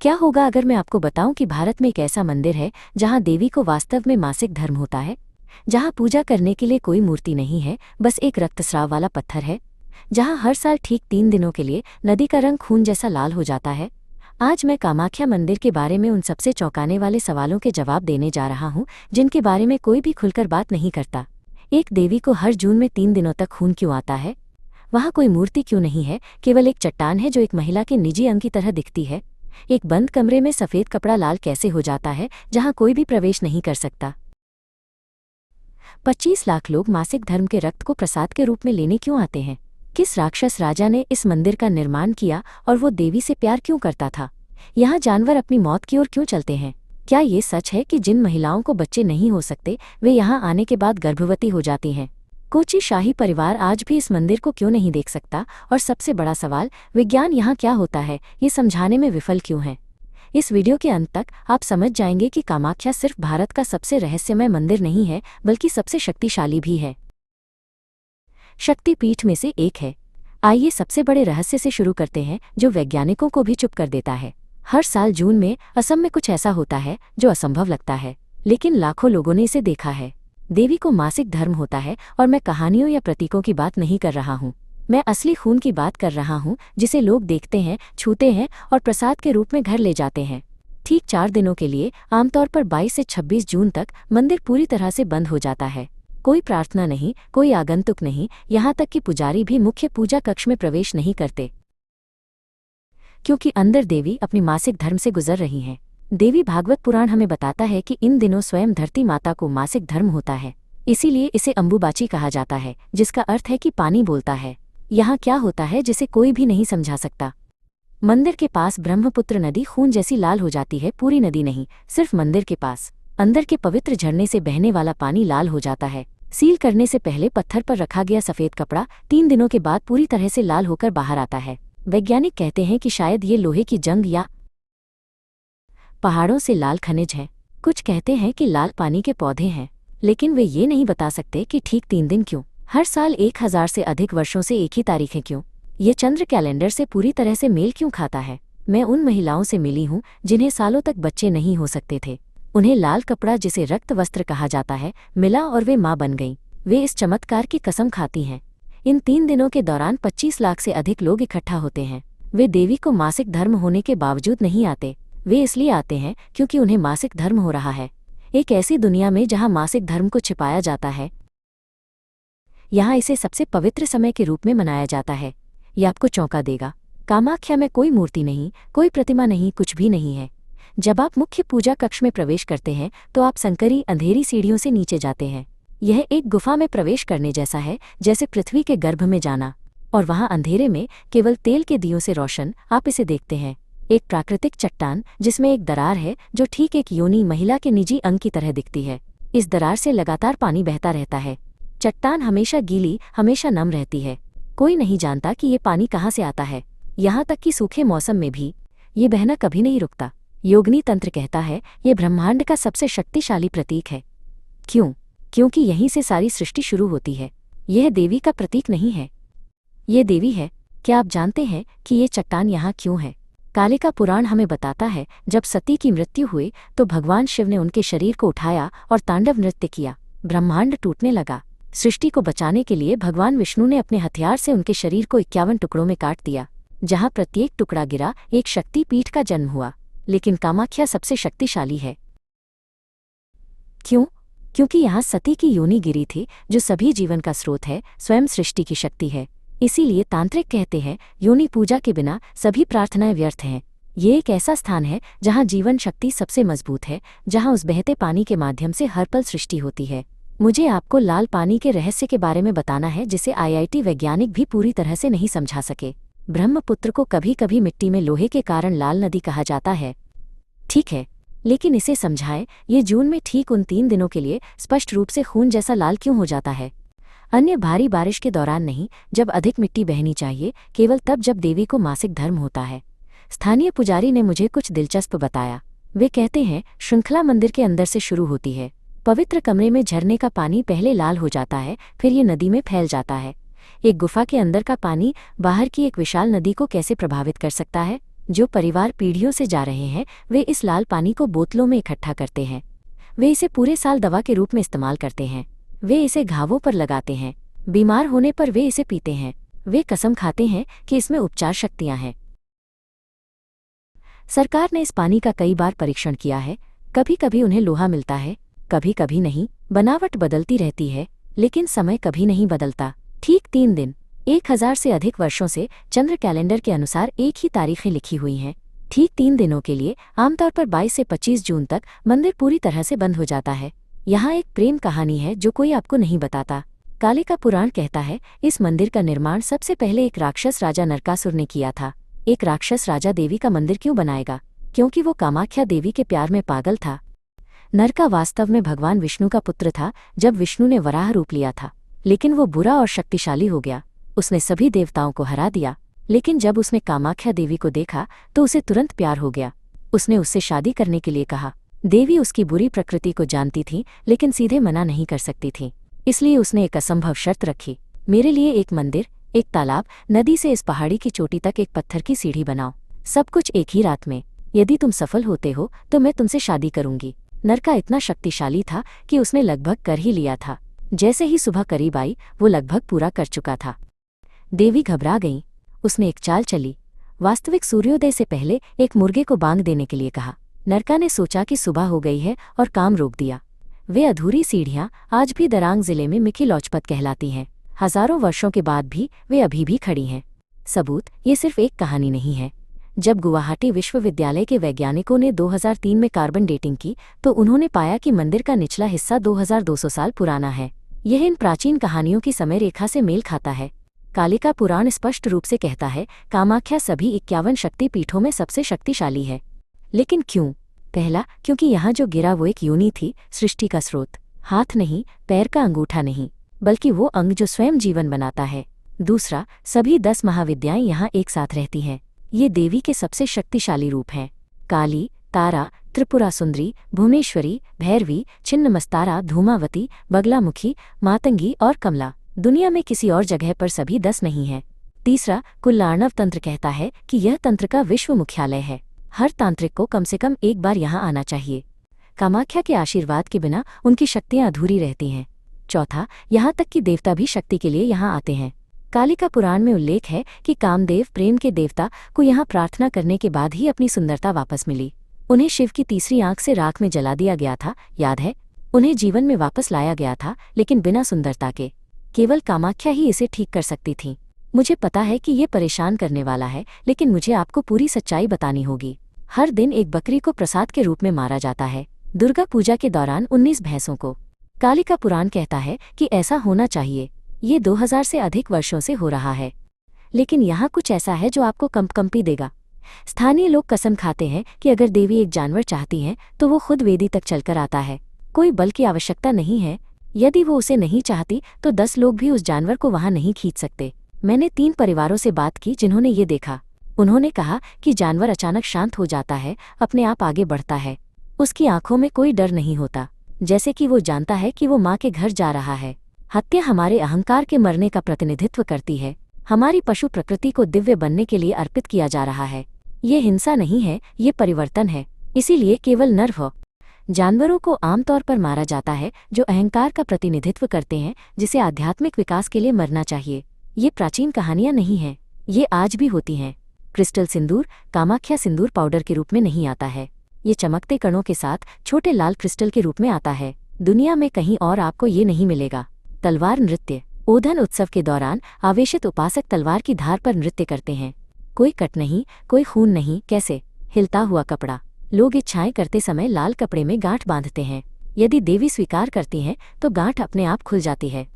क्या होगा अगर मैं आपको बताऊं कि भारत में एक ऐसा मंदिर है जहां देवी को वास्तव में मासिक धर्म होता है, जहां पूजा करने के लिए कोई मूर्ति नहीं है, बस एक रक्तस्राव वाला पत्थर है, जहां हर साल ठीक 3 दिनों के लिए नदी का रंग खून जैसा लाल हो जाता है। आज मैं कामाख्या मंदिर के बारे में उन सबसे चौंकाने वाले सवालों के जवाब देने जा रहा हूं जिनके बारे में कोई भी खुलकर बात नहीं करता। एक देवी को हर जून में 3 दिनों तक खून क्यों आता है? वहां कोई मूर्ति क्यों नहीं है, केवल एक चट्टान है जो एक महिला के निजी अंग की तरह दिखती है? एक बंद कमरे में सफेद कपड़ा लाल कैसे हो जाता है जहां कोई भी प्रवेश नहीं कर सकता? 25 लाख लोग मासिक धर्म के रक्त को प्रसाद के रूप में लेने क्यों आते हैं? किस राक्षस राजा ने इस मंदिर का निर्माण किया और वो देवी से प्यार क्यों करता था? यहाँ जानवर अपनी मौत की ओर क्यों चलते हैं? क्या ये सच है कि जिन महिलाओं को बच्चे नहीं हो सकते वे यहाँ आने के बाद गर्भवती हो जाती हैं? कोची शाही परिवार आज भी इस मंदिर को क्यों नहीं देख सकता? और सबसे बड़ा सवाल, विज्ञान यहाँ क्या होता है, ये समझाने में विफल क्यों है? इस वीडियो के अंत तक आप समझ जाएंगे कि कामाख्या सिर्फ भारत का सबसे रहस्यमय मंदिर नहीं है, बल्कि सबसे शक्तिशाली भी है। शक्तिपीठ में से एक है। आइए सबसे बड़े रहस्य से शुरू करते हैं जो वैज्ञानिकों को भी चुप कर देता है। हर साल जून में असम में कुछ ऐसा होता है जो असंभव लगता है, लेकिन लाखों लोगों ने इसे देखा है। देवी को मासिक धर्म होता है और मैं कहानियों या प्रतीकों की बात नहीं कर रहा हूँ। मैं असली खून की बात कर रहा हूँ जिसे लोग देखते हैं, छूते हैं और प्रसाद के रूप में घर ले जाते हैं। ठीक 4 दिनों के लिए, आमतौर पर 22 से 26 जून तक, मंदिर पूरी तरह से बंद हो जाता है। कोई प्रार्थना नहीं, कोई आगंतुक नहीं, यहाँ तक कि पुजारी भी मुख्य पूजा कक्ष में प्रवेश नहीं करते, क्योंकि अंदर देवी अपनी मासिक धर्म से गुजर रही हैं। देवी भागवत पुराण हमें बताता है कि इन दिनों स्वयं धरती माता को मासिक धर्म होता है, इसीलिए इसे अम्बुबाची कहा जाता है, जिसका अर्थ है कि पानी बोलता है। यहाँ क्या होता है जिसे कोई भी नहीं समझा सकता? मंदिर के पास ब्रह्मपुत्र नदी खून जैसी लाल हो जाती है, पूरी नदी नहीं, सिर्फ मंदिर के पास। अंदर के पवित्र झरने से बहने वाला पानी लाल हो जाता है। सील करने से पहले पत्थर पर रखा गया सफेद कपड़ा 3 दिनों के बाद पूरी तरह से लाल होकर बाहर आता है। वैज्ञानिक कहते हैं कि शायद ये लोहे की जंग या पहाड़ों से लाल खनिज है। कुछ कहते हैं कि लाल पानी के पौधे हैं, लेकिन वे ये नहीं बता सकते कि ठीक 3 दिन क्यों, हर साल 1000 से अधिक वर्षों से एक ही तारीख है क्यों, ये चंद्र कैलेंडर से पूरी तरह से मेल क्यों खाता है। मैं उन महिलाओं से मिली हूँ जिन्हें सालों तक बच्चे नहीं हो सकते थे। उन्हें लाल कपड़ा, जिसे रक्त वस्त्र कहा जाता है, मिला और वे माँ बन गईं। वे इस चमत्कार की कसम खाती हैं। इन 3 दिनों के दौरान 25 लाख से अधिक लोग इकट्ठा होते हैं। वे देवी को मासिक धर्म होने के बावजूद नहीं आते, वे इसलिए आते हैं क्योंकि उन्हें मासिक धर्म हो रहा है। एक ऐसी दुनिया में जहां मासिक धर्म को छिपाया जाता है, यहाँ इसे सबसे पवित्र समय के रूप में मनाया जाता है। यह आपको चौंका देगा। कामाख्या में कोई मूर्ति नहीं, कोई प्रतिमा नहीं, कुछ भी नहीं है। जब आप मुख्य पूजा कक्ष में प्रवेश करते हैं तो आप संकरी अंधेरी सीढ़ियों से नीचे जाते हैं। यह एक गुफा में प्रवेश करने जैसा है, जैसे पृथ्वी के गर्भ में जाना। और वहां अंधेरे में केवल तेल के दियों से रोशन आप इसे देखते हैं। एक प्राकृतिक चट्टान जिसमें एक दरार है जो ठीक एक योनि महिला के निजी अंग की तरह दिखती है। इस दरार से लगातार पानी बहता रहता है। चट्टान हमेशा गीली, हमेशा नम रहती है। कोई नहीं जानता कि ये पानी कहाँ से आता है। यहाँ तक कि सूखे मौसम में भी ये बहना कभी नहीं रुकता। योगिनी तंत्र कहता है ये ब्रह्मांड का सबसे शक्तिशाली प्रतीक है। क्यों? क्योंकि यहीं से सारी सृष्टि शुरू होती है। यह देवी का प्रतीक नहीं है, ये देवी है। क्या आप जानते हैं कि ये चट्टान यहाँ क्यों है? कालिका पुराण हमें बताता है जब सती की मृत्यु हुई तो भगवान शिव ने उनके शरीर को उठाया और तांडव नृत्य किया। ब्रह्मांड टूटने लगा। सृष्टि को बचाने के लिए भगवान विष्णु ने अपने हथियार से उनके शरीर को 51 टुकड़ों में काट दिया। जहाँ प्रत्येक टुकड़ा गिरा, एक शक्तिपीठ का जन्म हुआ। लेकिन कामाख्या सबसे शक्तिशाली है। क्यों? क्योंकि यहाँ सती की योनि गिरी थी, जो सभी जीवन का स्रोत है, स्वयं सृष्टि की शक्ति है। इसीलिए तांत्रिक कहते हैं योनि पूजा के बिना सभी प्रार्थनाएं व्यर्थ हैं। ये एक ऐसा स्थान है जहाँ जीवन शक्ति सबसे मजबूत है, जहाँ उस बहते पानी के माध्यम से हर पल सृष्टि होती है। मुझे आपको लाल पानी के रहस्य के बारे में बताना है जिसे IIT वैज्ञानिक भी पूरी तरह से नहीं समझा सके। ब्रह्मपुत्र को कभी कभी मिट्टी में लोहे के कारण लाल नदी कहा जाता है, ठीक है, लेकिन इसे समझाएं, ये जून में ठीक उन 3 दिनों के लिए स्पष्ट रूप से खून जैसा लाल क्यों हो जाता है? अन्य भारी बारिश के दौरान नहीं, जब अधिक मिट्टी बहनी चाहिए, केवल तब जब देवी को मासिक धर्म होता है। स्थानीय पुजारी ने मुझे कुछ दिलचस्प बताया। वे कहते हैं श्रृंखला मंदिर के अंदर से शुरू होती है। पवित्र कमरे में झरने का पानी पहले लाल हो जाता है, फिर ये नदी में फैल जाता है। एक गुफा के अंदर का पानी बाहर की एक विशाल नदी को कैसे प्रभावित कर सकता है? जो परिवार पीढ़ियों से जा रहे हैं वे इस लाल पानी को बोतलों में इकट्ठा करते हैं। वे इसे पूरे साल दवा के रूप में इस्तेमाल करते हैं। वे इसे घावों पर लगाते हैं। बीमार होने पर वे इसे पीते हैं। वे कसम खाते हैं कि इसमें उपचार शक्तियां हैं। सरकार ने इस पानी का कई बार परीक्षण किया है। कभी कभी उन्हें लोहा मिलता है, कभी कभी नहीं। बनावट बदलती रहती है, लेकिन समय कभी नहीं बदलता। ठीक 3 दिन 1000 से अधिक वर्षों से चंद्र कैलेंडर के अनुसार एक ही तारीखें लिखी हुई हैं। ठीक 3 दिनों के लिए आमतौर पर 22 से 25 जून तक मंदिर पूरी तरह से बंद हो जाता है। यहाँ एक प्रेम कहानी है जो कोई आपको नहीं बताता। कालिका पुराण कहता है इस मंदिर का निर्माण सबसे पहले एक राक्षस राजा नरकासुर ने किया था। एक राक्षस राजा देवी का मंदिर क्यों बनाएगा? क्योंकि वो कामाख्या देवी के प्यार में पागल था। नरका वास्तव में भगवान विष्णु का पुत्र था जब विष्णु ने वराह रूप लिया था, लेकिन वो बुरा और शक्तिशाली हो गया। उसने सभी देवताओं को हरा दिया, लेकिन जब उसने कामाख्या देवी को देखा तो उसे तुरंत प्यार हो गया। उसने उससे शादी करने के लिए कहा। देवी उसकी बुरी प्रकृति को जानती थी, लेकिन सीधे मना नहीं कर सकती थी। इसलिए उसने एक असंभव शर्त रखी, मेरे लिए एक मंदिर, एक तालाब, नदी से इस पहाड़ी की चोटी तक एक पत्थर की सीढ़ी बनाओ, सब कुछ एक ही रात में। यदि तुम सफल होते हो तो मैं तुमसे शादी करूंगी। नरका इतना शक्तिशाली था कि उसने लगभग कर ही लिया था। जैसे ही सुबह करीब आई वो लगभग पूरा कर चुका था। देवी घबरा गई। उसने एक चाल चली। वास्तविक सूर्योदय से पहले एक मुर्गे को बांग देने के लिए कहा। नरका ने सोचा कि सुबह हो गई है और काम रोक दिया। वे अधूरी सीढ़ियां आज भी दरांग जिले में मिकी लॉचपत कहलाती हैं। हजारों वर्षों के बाद भी वे अभी भी खड़ी हैं। सबूत, ये सिर्फ एक कहानी नहीं है। जब गुवाहाटी विश्वविद्यालय के वैज्ञानिकों ने 2003 में कार्बन डेटिंग की तो उन्होंने पाया कि मंदिर का निचला हिस्सा 2200 साल पुराना है। यह इन प्राचीन कहानियों की समय रेखा से मेल खाता है। कालिका पुराण स्पष्ट रूप से कहता है कामाख्या सभी 51 शक्ति पीठों में सबसे शक्तिशाली है। लेकिन क्यों? पहला, क्योंकि यहाँ जो गिरा वो एक योनि थी, सृष्टि का स्रोत। हाथ नहीं, पैर का अंगूठा नहीं, बल्कि वो अंग जो स्वयं जीवन बनाता है। दूसरा, सभी 10 महाविद्याएं यहाँ एक साथ रहती हैं। ये देवी के सबसे शक्तिशाली रूप हैं। काली, तारा, त्रिपुरा सुंदरी, भुवनेश्वरी, भैरवी, छिन्नमस्तारा, धूमावती, बगलामुखी, मातंगी और कमला। दुनिया में किसी और जगह पर सभी 10 नहीं हैं। तीसरा, कुल्लार्णव तंत्र कहता है कि यह तंत्र का विश्व मुख्यालय है। हर तांत्रिक को कम से कम एक बार यहाँ आना चाहिए। कामाख्या के आशीर्वाद के बिना उनकी शक्तियाँ अधूरी रहती हैं। चौथा, यहाँ तक कि देवता भी शक्ति के लिए यहाँ आते हैं। कालिका पुराण में उल्लेख है कि कामदेव, प्रेम के देवता, को यहाँ प्रार्थना करने के बाद ही अपनी सुंदरता वापस मिली। उन्हें शिव की तीसरी आंख से राख में जला दिया गया था, याद है? उन्हें जीवन में वापस लाया गया था, लेकिन बिना सुंदरता के। केवल कामाख्या ही इसे ठीक कर सकती थी। मुझे पता है कि ये परेशान करने वाला है, लेकिन मुझे आपको पूरी सच्चाई बतानी होगी। हर दिन एक बकरी को प्रसाद के रूप में मारा जाता है। दुर्गा पूजा के दौरान 19 भैंसों को। कालिका पुराण कहता है कि ऐसा होना चाहिए। ये 2000 से अधिक वर्षों से हो रहा है। लेकिन यहाँ कुछ ऐसा है जो आपको कंपकंपी देगा। स्थानीय लोग कसम खाते हैं कि अगर देवी एक जानवर चाहती हैं तो वो खुद वेदी तक चलकर आता है। कोई बल की आवश्यकता नहीं है। यदि वो उसे नहीं चाहती तो 10 लोग भी उस जानवर को वहां नहीं खींच सकते। मैंने 3 परिवारों से बात की जिन्होंने ये देखा। उन्होंने कहा कि जानवर अचानक शांत हो जाता है, अपने आप आगे बढ़ता है। उसकी आंखों में कोई डर नहीं होता, जैसे कि वो जानता है कि वो माँ के घर जा रहा है। हत्या हमारे अहंकार के मरने का प्रतिनिधित्व करती है। हमारी पशु प्रकृति को दिव्य बनने के लिए अर्पित किया जा रहा है। ये हिंसा नहीं है, ये परिवर्तन है। इसीलिए केवल नर हो जानवरों को आमतौर पर मारा जाता है जो अहंकार का प्रतिनिधित्व करते हैं, जिसे आध्यात्मिक विकास के लिए मरना चाहिए। ये प्राचीन कहानियां नहीं हैं, ये आज भी होती हैं। क्रिस्टल सिंदूर कामाख्या सिंदूर पाउडर के रूप में नहीं आता है। ये चमकते कणों के साथ छोटे लाल क्रिस्टल के रूप में आता है। दुनिया में कहीं और आपको ये नहीं मिलेगा। तलवार नृत्य ओधन उत्सव के दौरान आवेशित उपासक तलवार की धार पर नृत्य करते हैं। कोई कट नहीं, कोई खून नहीं। कैसे? हिलता हुआ कपड़ा। लोग इच्छाएं करते समय लाल कपड़े में गांठ बांधते हैं। यदि देवी स्वीकार करती हैं तो गांठ अपने आप खुल जाती है।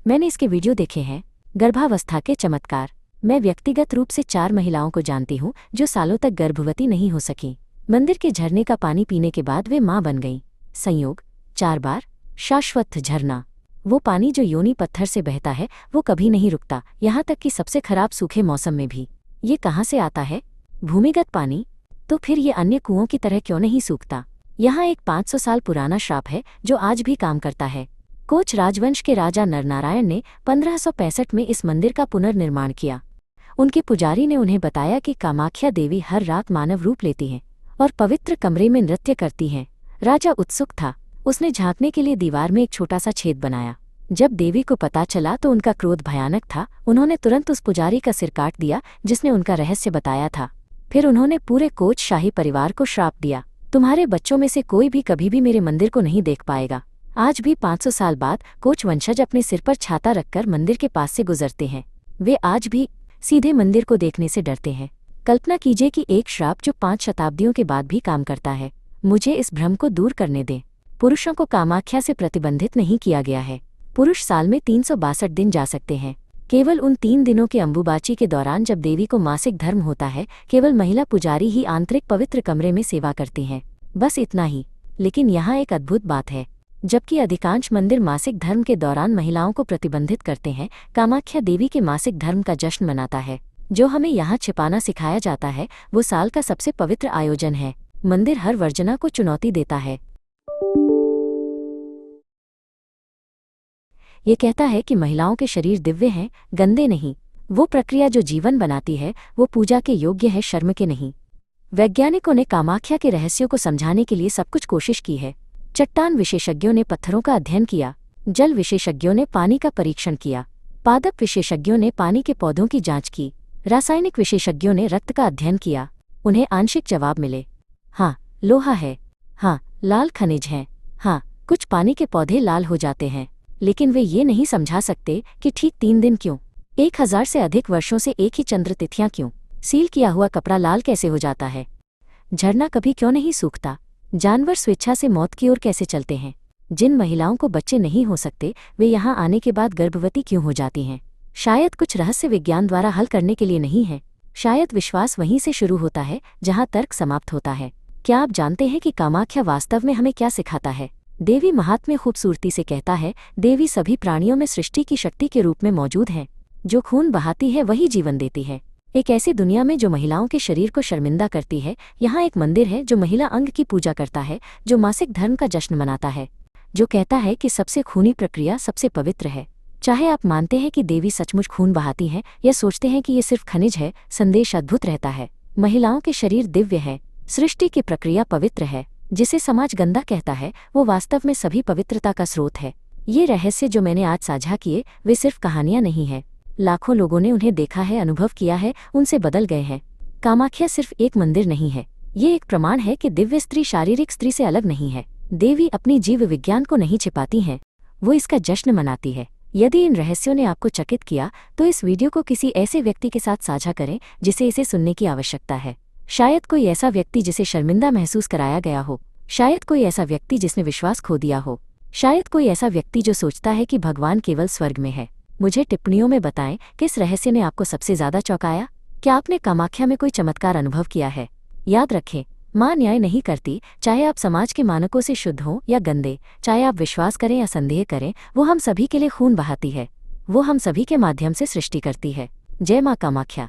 मैंने इसके वीडियो देखे हैं। गर्भावस्था के चमत्कार। मैं व्यक्तिगत रूप से 4 महिलाओं को जानती हूँ जो सालों तक गर्भवती नहीं हो सकी। मंदिर के झरने का पानी पीने के बाद वे माँ बन गईं। संयोग 4 बार। शाश्वत झरना। वो पानी जो योनि पत्थर से बहता है वो कभी नहीं रुकता, यहाँ तक कि सबसे खराब सूखे मौसम में भी। ये कहाँ से आता है? भूमिगत पानी। तो फिर ये अन्य कुओं की तरह क्यों नहीं सूखता? यहाँ एक 500 साल पुराना श्राप है जो आज भी काम करता है। कोच राजवंश के राजा नरनारायण ने 1565 में इस मंदिर का पुनर्निर्माण किया। उनके पुजारी ने उन्हें बताया कि कामाख्या देवी हर रात मानव रूप लेती हैं और पवित्र कमरे में नृत्य करती हैं। राजा उत्सुक था। उसने झांकने के लिए दीवार में एक छोटा सा छेद बनाया। जब देवी को पता चला तो उनका क्रोध भयानक था। उन्होंने तुरंत उस पुजारी का सिर काट दिया जिसने उनका रहस्य बताया था। फिर उन्होंने पूरे कोच शाही परिवार को श्राप दिया, तुम्हारे बच्चों में से कोई भी कभी भी मेरे मंदिर को नहीं देख पाएगा। आज भी 500 साल बाद कोच वंशज अपने सिर पर छाता रखकर मंदिर के पास से गुजरते हैं। वे आज भी सीधे मंदिर को देखने से डरते हैं। कल्पना कीजिए कि एक श्राप जो 5 शताब्दियों के बाद भी काम करता है। मुझे इस भ्रम को दूर करने दें। पुरुषों को कामाख्या से प्रतिबंधित नहीं किया गया है। पुरुष साल में 362 दिन जा सकते हैं। केवल उन 3 दिनों के अम्बुबाची के दौरान जब देवी को मासिक धर्म होता है, केवल महिला पुजारी ही आंतरिक पवित्र कमरे में सेवा करती हैं। बस इतना ही। लेकिन यहाँ एक अद्भुत बात है। जबकि अधिकांश मंदिर मासिक धर्म के दौरान महिलाओं को प्रतिबंधित करते हैं, कामाख्या देवी के मासिक धर्म का जश्न मनाता है। जो हमें यहाँ छिपाना सिखाया जाता है वो साल का सबसे पवित्र आयोजन है। मंदिर हर वर्जना को चुनौती देता है। ये कहता है कि महिलाओं के शरीर दिव्य हैं, गंदे नहीं। वो प्रक्रिया जो जीवन बनाती है वो पूजा के योग्य है, शर्म के नहीं। वैज्ञानिकों ने कामाख्या के रहस्यों को समझाने के लिए सब कुछ कोशिश की है। चट्टान विशेषज्ञों ने पत्थरों का अध्ययन किया, जल विशेषज्ञों ने पानी का परीक्षण किया, पादप विशेषज्ञों ने पानी के पौधों की जांच की, रासायनिक विशेषज्ञों ने रक्त का अध्ययन किया। उन्हें आंशिक जवाब मिले। हाँ, लोहा है। हाँ, लाल खनिज हैं। हाँ, कुछ पानी के पौधे लाल हो जाते हैं। लेकिन वे ये नहीं समझा सकते कि ठीक 3 दिन क्यों, 1000 से अधिक वर्षों से एक ही चंद्र तिथियां क्यों, सील किया हुआ कपड़ा लाल कैसे हो जाता है, झरना कभी क्यों नहीं सूखता, जानवर स्वेच्छा से मौत की ओर कैसे चलते हैं। जिन महिलाओं को बच्चे नहीं हो सकते वे यहाँ आने के बाद गर्भवती क्यों हो जाती हैं। शायद कुछ रहस्य विज्ञान द्वारा हल करने के लिए नहीं है। शायद विश्वास वहीं से शुरू होता है जहाँ तर्क समाप्त होता है। क्या आप जानते हैं कि कामाख्या वास्तव में हमें क्या सिखाता है? देवी महात्म्य खूबसूरती से कहता है, देवी सभी प्राणियों में सृष्टि की शक्ति के रूप में मौजूद है। जो खून बहाती है वही जीवन देती है। एक ऐसी दुनिया में जो महिलाओं के शरीर को शर्मिंदा करती है, यहाँ एक मंदिर है जो महिला अंग की पूजा करता है, जो मासिक धर्म का जश्न मनाता है, जो कहता है कि सबसे खूनी प्रक्रिया सबसे पवित्र है। चाहे आप मानते हैं कि देवी सचमुच खून बहाती हैं या सोचते हैं कि ये सिर्फ खनिज है, संदेश अद्भुत रहता है। महिलाओं के शरीर दिव्य है, सृष्टि की प्रक्रिया पवित्र है। जिसे समाज गंदा कहता है वो वास्तव में सभी पवित्रता का स्रोत है। ये रहस्य जो मैंने आज साझा किए वे सिर्फ कहानियां नहीं हैं। लाखों लोगों ने उन्हें देखा है, अनुभव किया है, उनसे बदल गए हैं। कामाख्या सिर्फ एक मंदिर नहीं है, ये एक प्रमाण है कि दिव्य स्त्री शारीरिक स्त्री से अलग नहीं है। देवी अपनी जीव विज्ञान को नहीं छिपाती हैं, वो इसका जश्न मनाती है। यदि इन रहस्यों ने आपको चकित किया तो इस वीडियो को किसी ऐसे व्यक्ति के साथ साझा करें जिसे इसे सुनने की आवश्यकता है। शायद कोई ऐसा व्यक्ति जिसे शर्मिंदा महसूस कराया गया हो, शायद कोई ऐसा व्यक्ति जिसने विश्वास खो दिया हो, शायद कोई ऐसा व्यक्ति जो सोचता है कि भगवान केवल स्वर्ग में है। मुझे टिप्पणियों में बताएं किस रहस्य ने आपको सबसे ज्यादा चौंकाया। क्या आपने कामाख्या में कोई चमत्कार अनुभव किया है? याद रखें, माँ न्याय नहीं करती। चाहे आप समाज के मानकों से शुद्ध हों या गंदे, चाहे आप विश्वास करें या संदेह करें, वो हम सभी के लिए खून बहाती है। वो हम सभी के माध्यम से सृष्टि करती है। जय माँ कामाख्या।